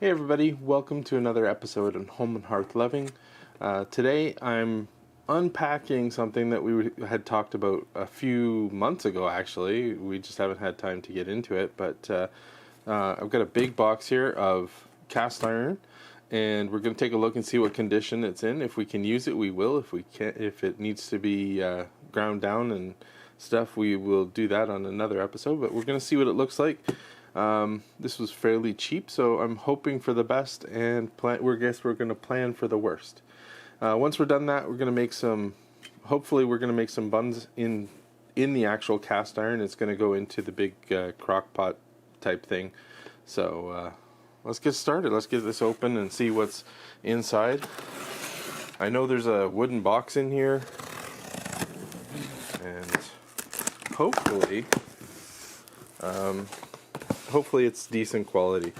Hey everybody, welcome to another episode on Home and Hearth Loving. Today I'm unpacking something that we had talked about a few months ago actually. We just haven't had time to get into it, but I've got a big box here of cast iron and we're going to take a look and see what condition it's in. If we can use it, we will. If we can't, if it needs to be ground down and stuff, we will do that on another episode, but we're going to see what it looks like. This was fairly cheap, so I'm hoping for the best, and we're going to plan for the worst. Once we're done that, we're going to make some. Hopefully, we're going to make some buns in the actual cast iron. It's going to go into the big crock pot type thing. So let's get started. Let's get this open and see what's inside. I know there's a wooden box in here, and hopefully. Hopefully it's decent quality.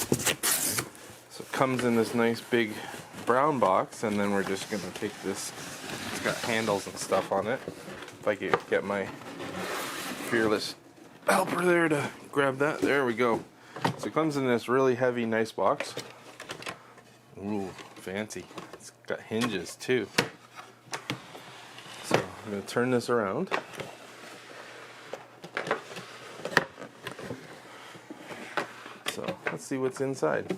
So it comes in this nice big brown box, and then we're just going to take this. It's got handles and stuff on it. If I could get my fearless helper there to grab that. There we go. So it comes in this really heavy, nice box. Ooh, fancy. It's got hinges too. So I'm going to turn this around. So let's see what's inside.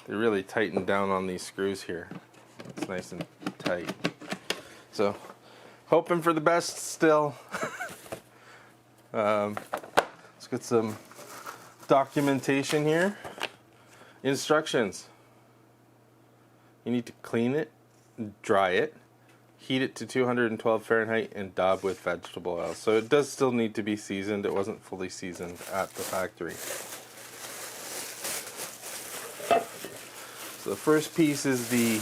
They really tightened down on these screws here. It's nice and tight. So hoping for the best still. Let's get some documentation here. Instructions. You need to clean it, dry it, heat it to 212 Fahrenheit, and daub with vegetable oil. So it does still need to be seasoned. It wasn't fully seasoned at the factory. So the first piece is the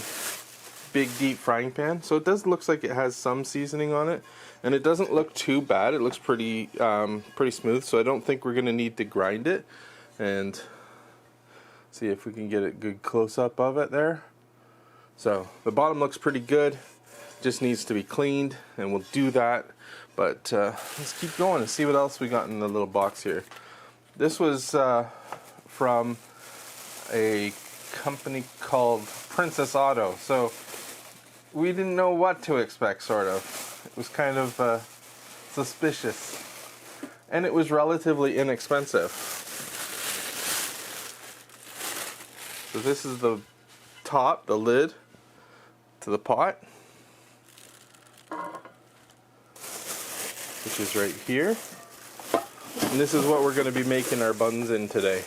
big deep frying pan. So it does look like it has some seasoning on it, and it doesn't look too bad. It looks pretty smooth. So I don't think we're going to need to grind it. And see if we can get a good close up of it there. So the bottom looks pretty good. Just needs to be cleaned, and we'll do that. But let's keep going and see what else we got in the little box here. This was from a company called Princess Auto. So we didn't know what to expect, sort of. It was kind of suspicious. And it was relatively inexpensive. So this is the top, the lid to the pot, which is right here. And this is what we're going to be making our buns in today.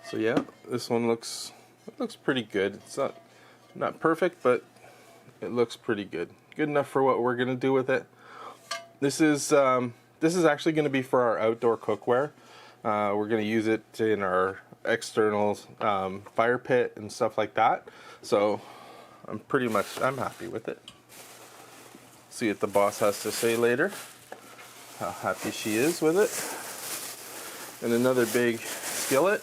So yeah, this one looks pretty good. It's not perfect, but it looks pretty good. Good enough for what we're going to do with it. This is actually going to be for our outdoor cookware. We're going to use it in our external fire pit and stuff like that. So I'm happy with it. See what the boss has to say later. How happy she is with it. And another big skillet.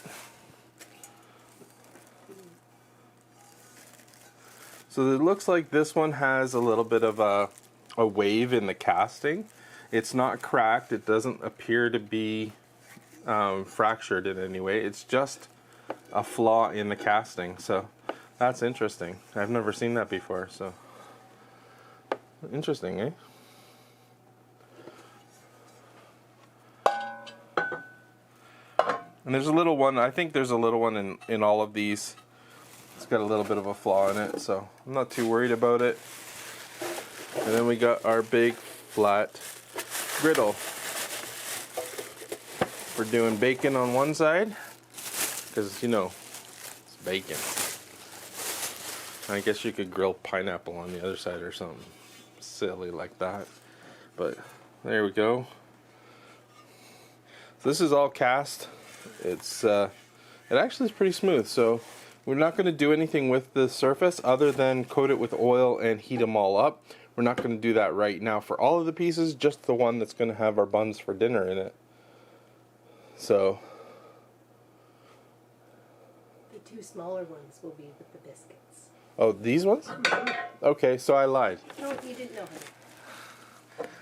So it looks like this one has a little bit of a wave in the casting. It's not cracked. It doesn't appear to be fractured in any way. It's just a flaw in the casting. So that's interesting. I've never seen that before. So interesting, eh? And there's a little one. I think there's a little one in all of these. It's got a little bit of a flaw in it, so I'm not too worried about it. And then we got our big flat griddle. We're doing bacon on one side, because, you know, it's bacon. I guess you could grill pineapple on the other side or something silly like that. But there we go. So this is all cast. It actually is pretty smooth, so we're not going to do anything with the surface other than coat it with oil and heat them all up. We're not going to do that right now for all of the pieces, just the one that's going to have our buns for dinner in it. So the two smaller ones will be with the biscuits. Oh, these ones? Okay, so I lied. No, you didn't know.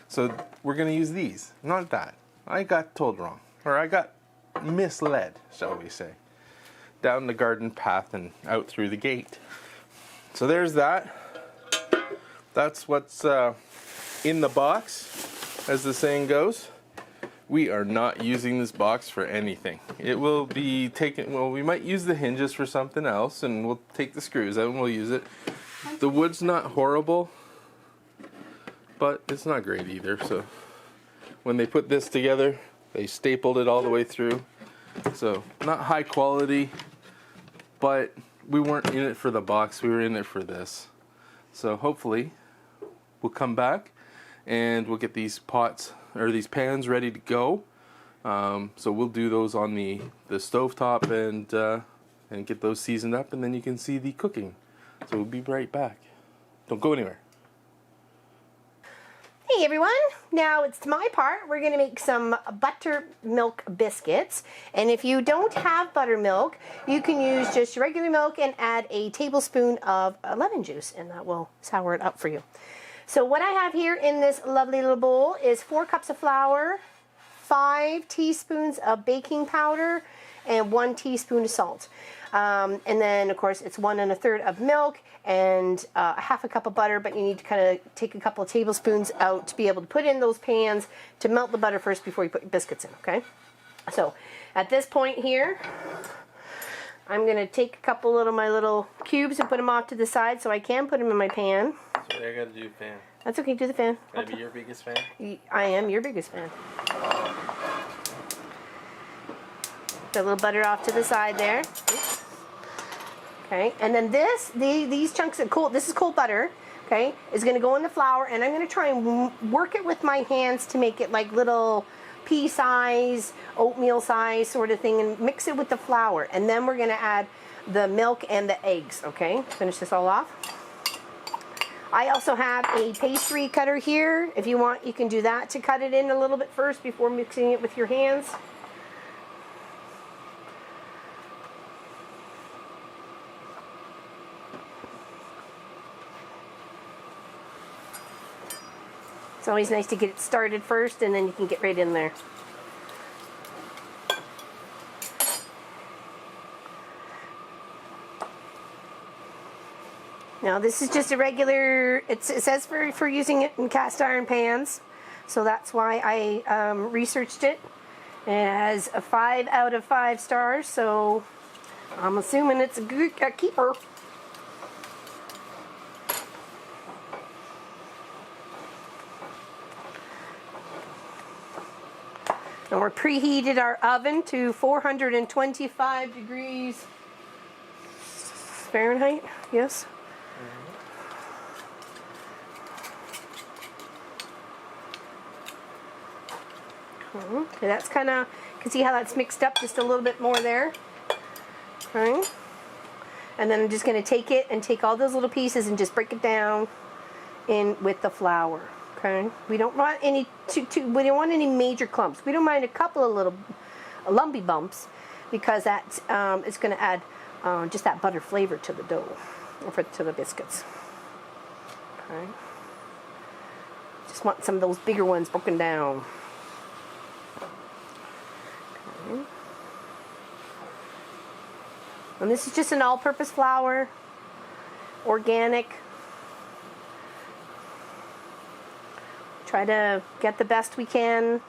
So we're going to use these, not that. I got told wrong. Or I got misled, shall we say. Down the garden path and out through the gate. So there's that. That's what's in the box, as the saying goes. We are not using this box for anything. It will be taken, well, we might use the hinges for something else, and we'll take the screws out and we'll use it. The wood's not horrible, but it's not great either. So when they put this together, they stapled it all the way through. So not high quality, but we weren't in it for the box, we were in it for this. So hopefully we'll come back and we'll get these pots or these pans ready to go. So we'll do those on the stovetop and get those seasoned up, and then you can see the cooking. So we'll be right back. Don't go anywhere. Hey everyone, now it's my part. We're going to make some buttermilk biscuits, and if you don't have buttermilk, you can use just regular milk and add a tablespoon of lemon juice, and that will sour it up for you. So what I have here in this lovely little bowl is 4 cups of flour, 5 teaspoons of baking powder, and 1 teaspoon of salt. And then, of course, it's 1 1/3 of milk and half a cup of butter, but you need to kind of take a couple of tablespoons out to be able to put in those pans to melt the butter first before you put your biscuits in, okay? So at this point here, I'm going to take a couple of my little cubes and put them off to the side so I can put them in my pan. So I gotta do fan. That's okay, do the fan. Can I be your biggest fan? I am your biggest fan. Put a little butter off to the side there. Okay, and then these chunks of this is cold butter, okay, is going to go in the flour, and I'm going to try and work it with my hands to make it like little pea size, oatmeal size sort of thing, and mix it with the flour. And then we're going to add the milk and the eggs, okay? Finish this all off. I also have a pastry cutter here. If you want, you can do that to cut it in a little bit first before mixing it with your hands. It's always nice to get it started first, and then you can get right in there. Now this is just a regular, it says for using it in cast iron pans, so that's why I researched it. It has a 5 out of 5 stars, so I'm assuming it's a keeper. And we're preheated our oven to 425 degrees Fahrenheit, yes? Okay, that's kind of, you can see how that's mixed up just a little bit more there. Okay. And then I'm just going to take it and take all those little pieces and just break it down in with the flour. Okay. We don't want any we don't want any major clumps. We don't mind a couple of little lumpy bumps, because that's it's going to add just that butter flavor to the dough, or to the biscuits. Okay. Just want some of those bigger ones broken down. Okay. And this is just an all-purpose flour, organic. Try to get the best we can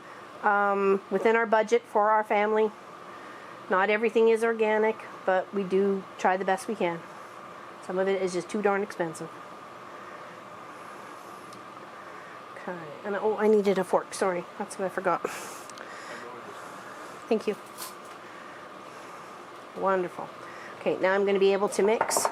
within our budget for our family. Not everything is organic, but we do try the best we can. Some of it is just too darn expensive. Okay, and oh, I needed a fork. Sorry, that's what I forgot. Thank you. Wonderful. Okay, now I'm going to be able to mix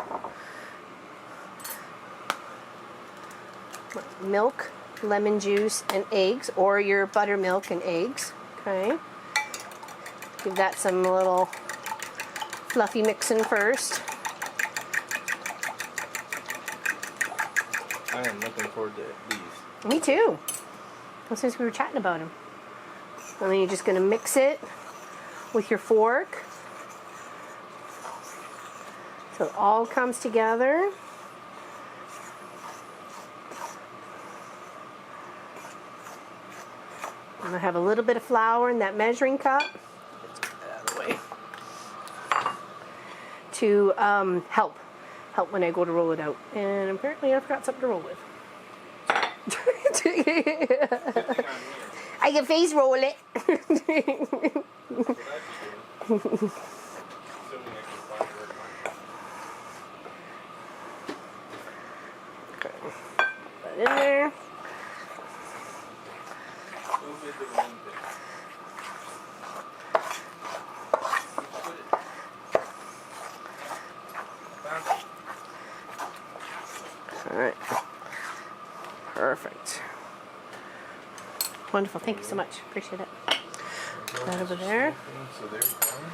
milk, lemon juice, and eggs, or your buttermilk and eggs. Okay. Give that some little fluffy mixing first. I am looking forward to these. Me too. Well, since we were chatting about them. And then you're just going to mix it with your fork so it all comes together. And I have a little bit of flour in that measuring cup. Let's get that out of the way. To help when I go to roll it out. And apparently I forgot something to roll with. I can face roll it. Okay. Put it in there. All right. Perfect. Wonderful. Thank you so much. Appreciate it. Put that over there. So there's one.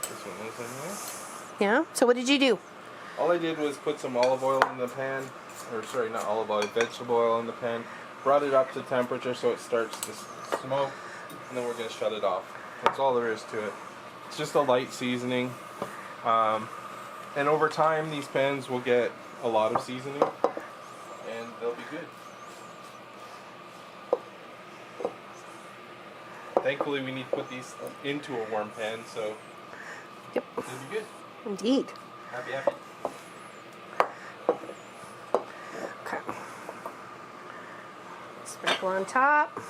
This one is in there. Yeah. So what did you do? All I did was put some olive oil in the pan, or sorry, not olive oil, vegetable oil in the pan. Brought it up to temperature so it starts to smoke, and then we're going to shut it off. That's all there is to it. It's just a light seasoning. And over time, these pans will get a lot of seasoning, and they'll be good. Thankfully, we need to put these into a warm pan, so Yep. they'll be good. Indeed. Happy, happy. Okay. Sprinkle on top.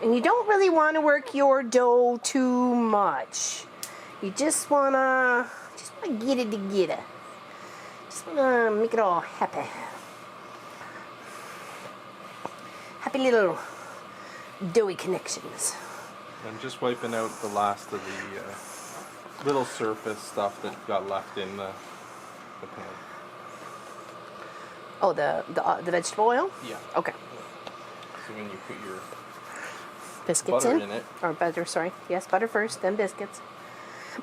And you don't really want to work your dough too much. You just wanna get it together. Just wanna make it all happy. Happy little doughy connections. I'm just wiping out the last of the little surface stuff that got left in the pan. Oh, the vegetable oil? Yeah. Okay. So when you put your Biscuits butter in it. Or butter, sorry. Yes, butter first, then biscuits.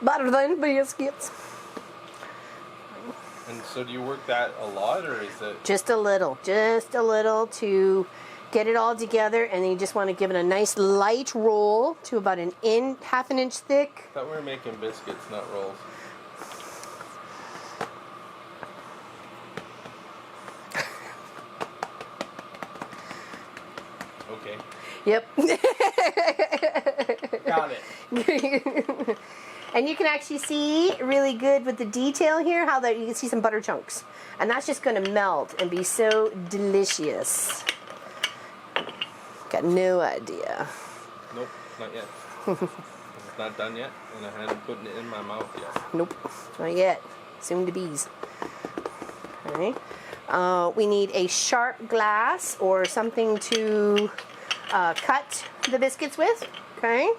Butter, then biscuits. And so do you work that a lot, or is it? Just a little to get it all together, and then you just want to give it a nice light roll to about half an inch thick. I thought we were making biscuits, not rolls. Okay. Yep. Got it. And you can actually see really good with the detail here how that you can see some butter chunks, and that's just going to melt and be so delicious. Got no idea. Nope, not yet. It's not done yet, and I hadn't put it in my mouth yet. Nope, not yet. Soon to be's. Okay. We need a sharp glass or something to cut the biscuits with. Okay.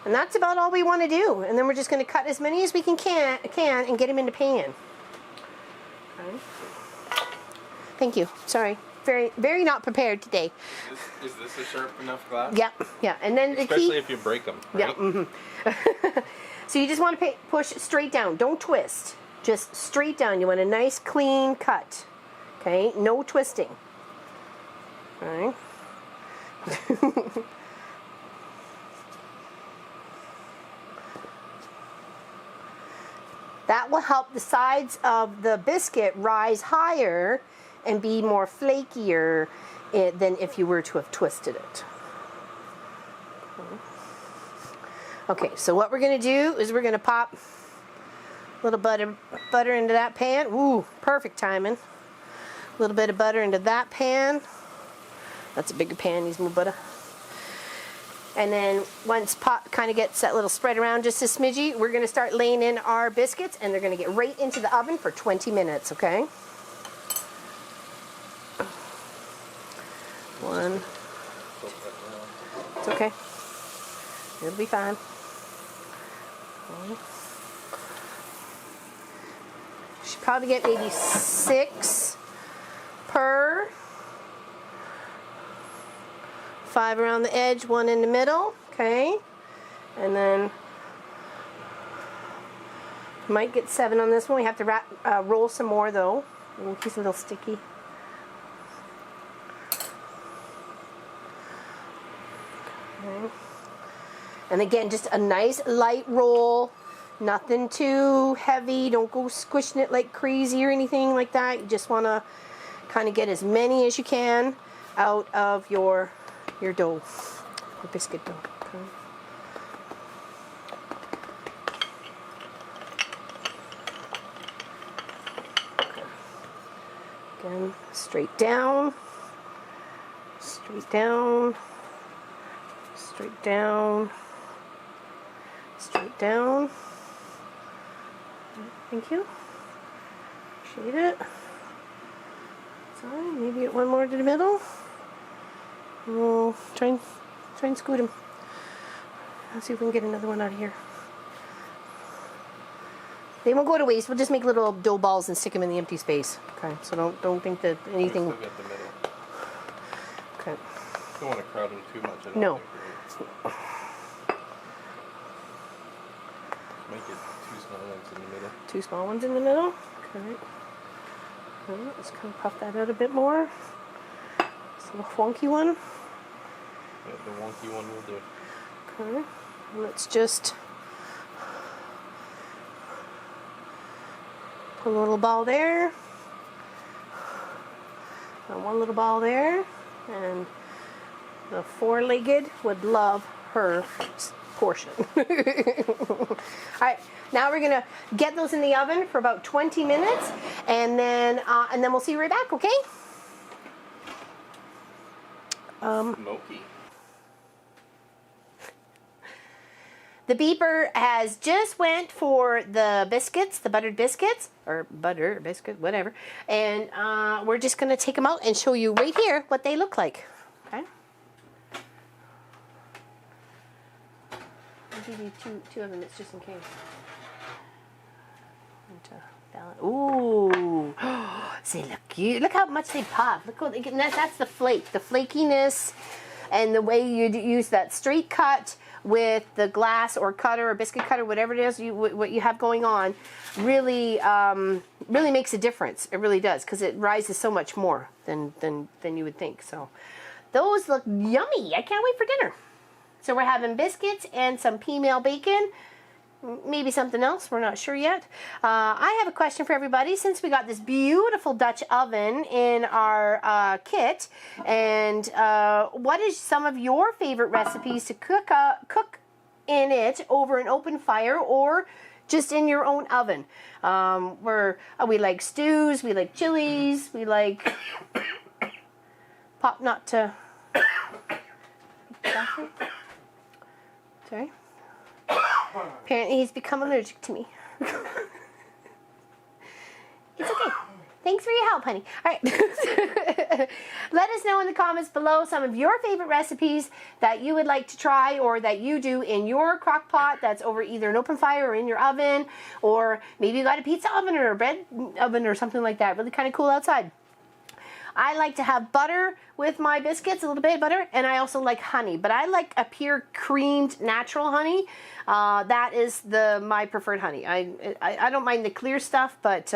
And that's about all we want to do. And then we're just going to cut as many as we can and get them in the pan. Okay. Thank you. Sorry. Very, very not prepared today. Is this a sharp enough glass? Yeah, yeah. And then especially if you break them, right? Yeah. Mm-hmm. So you just want to push straight down. Don't twist. Just straight down. You want a nice clean cut. Okay? No twisting. All right. That will help the sides of the biscuit rise higher and be more flakier than if you were to have twisted it. Okay, so what we're going to do is we're going to pop a little butter into that pan. Ooh, perfect timing. A little bit of butter into that pan. That's a bigger pan, needs more butter. And then once pot kind of gets that little spread around just a smidgy, we're going to start laying in our biscuits, and they're going to get right into the oven for 20 minutes, okay? One. It's okay. It'll be fine. Should probably get maybe 6 per. 5 around the edge, 1 in the middle, okay? And then might get 7 on this one. We have to roll some more though. He's a little sticky. Okay. And again, just a nice light roll. Nothing too heavy. Don't go squishing it like crazy or anything like that. You just want to kind of get as many as you can. out of your dough, your biscuit dough. Okay. Again, straight down, straight down, straight down, straight down. Thank you. Appreciate it. Sorry, maybe get one more to the middle. We'll try and scoot him. Let's see if we can get another one out of here. They won't go to waste. We'll just make little dough balls and stick them in the empty space. Okay, so don't think that anything. Still get the middle. Okay. Don't want to crowd them too much. I don't No. think, right? Make it two small ones in the middle. Two small ones in the middle. Okay. Let's kind of puff that out a bit more. This little wonky one. Yeah, the wonky one will do. Okay. Let's just put a little ball there. And one little ball there. And the four-legged would love her portion. All right, now we're gonna get those in the oven for about 20 minutes, and then we'll see you right back. Okay? Smoky. The beeper has just went for the biscuits, the buttered biscuits, or butter biscuit, whatever, and we're just gonna take them out and show you right here what they look like. Okay? I'll give you two of them. It's just in case. Ooh, see, look cute. Look how much they pop. Look what that's the flake, the flakiness, and the way you use that straight cut with the glass or cutter or biscuit cutter, whatever it is what you have going on, really really makes a difference. It really does, because it rises so much more than you would think. So those look yummy. I can't wait for dinner. So we're having biscuits and some pea-meal bacon. Maybe something else, we're not sure yet. I have a question for everybody. Since we got this beautiful Dutch oven in our kit, and what is some of your favorite recipes to cook in it over an open fire or just in your own oven? We like stews, we like chilies, we like Sorry. Apparently he's become allergic to me. It's okay. Thanks for your help, honey. All right. Let us know in the comments below some of your favorite recipes that you would like to try, or that you do in your crock pot that's over either an open fire or in your oven, or maybe you got a pizza oven or a bread oven or something like that. Really kind of cool outside. I like to have butter with my biscuits, a little bit of butter, and I also like honey. But I like a pure creamed natural honey. That is my preferred honey. I don't mind the clear stuff, but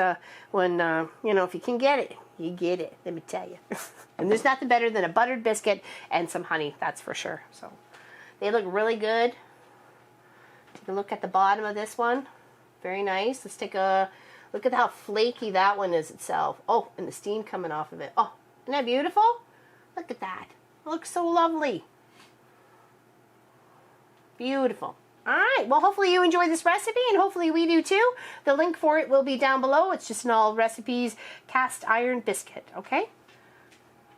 when if you can get it, you get it. Let me tell you. And there's nothing better than a buttered biscuit and some honey. That's for sure. So they look really good. Take a look at the bottom of this one. Very nice. Let's take a look at how flaky that one is itself. Oh, and the steam coming off of it. Oh, isn't that beautiful? Look at that. It looks so lovely. Beautiful. All right, well, hopefully you enjoyed this recipe, and hopefully we do too. The link for it will be down below. It's just an all recipes cast iron biscuit, okay?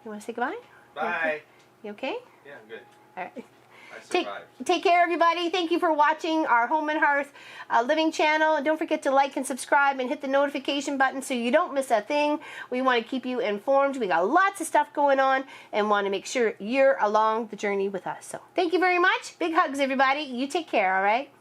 You want to say goodbye? Bye. You okay? Yeah, I'm good. All right. I survived. Take care, everybody. Thank you for watching our Home and Hearth Living channel. And don't forget to like and subscribe and hit the notification button so you don't miss a thing. We want to keep you informed. We got lots of stuff going on and want to make sure you're along the journey with us. So thank you very much. Big hugs, everybody. You take care, all right?